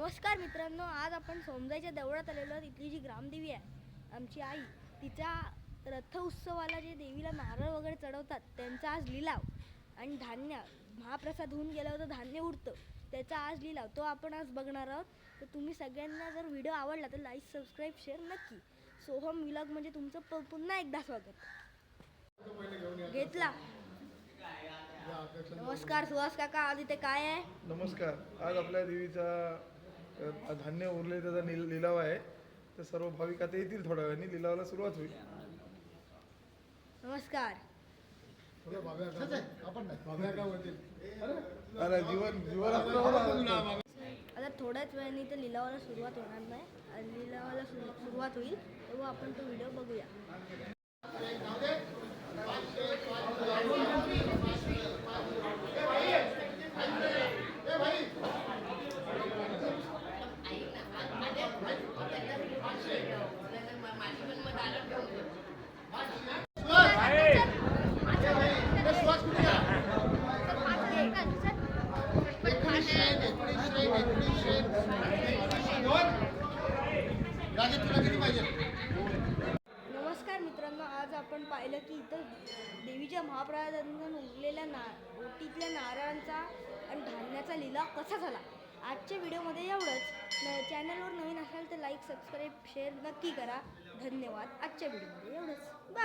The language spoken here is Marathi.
नमस्कार मित्रांनो, आज आपण सोमजाईच्या देवळात आलेलो आहोत. इथली जी ग्रामदेवी आहे आमची आई, तिच्या रथ उत्सवाला जे देवीला नारळ वगैरे चढवतात त्यांचा आज लिलाव आणि धान्य महाप्रसाद होऊन गेल्यावर तर धान्य उरतं त्याचा आज लिलाव तो आपण आज बघणार आहोत. तर तुम्ही सगळ्यांना जर व्हिडिओ आवडला तर लाईक सबस्क्राईब शेअर नक्की. सोहम व्लॉग म्हणजे तुमचं पुन्हा एकदा स्वागत. घेतला. नमस्कार सुहास काका, आज इथे काय आहे? नमस्कार. आज आपल्या देवीचा धान्य उरले त्याचा लिलाव आहे. तर सर्व भाविक आता येतील थोड्या वेळाने, लिलावाला सुरुवात होईल. नमस्कार. अरे जीवन आता थोड्याच वेळाने इथे लिलावाला सुरुवात होणार नाही. लिलावाला सुरुवात होईल तेव्हा आपण तो व्हिडिओ बघूया. नमस्कार मित्रांनो, आज आपण पाहिलं की इथं देवीच्या महाप्रसादातून उरलेल्या ओटीतल्या नारळांचा आणि धान्याचा लिलाव कसा झाला. आजच्या व्हिडिओमध्ये एवढंच. चॅनलवर नवीन असाल तर लाईक सबस्क्राईब शेअर नक्की करा. धन्यवाद. आजच्या व्हिडिओमध्ये एवढंच. बाय.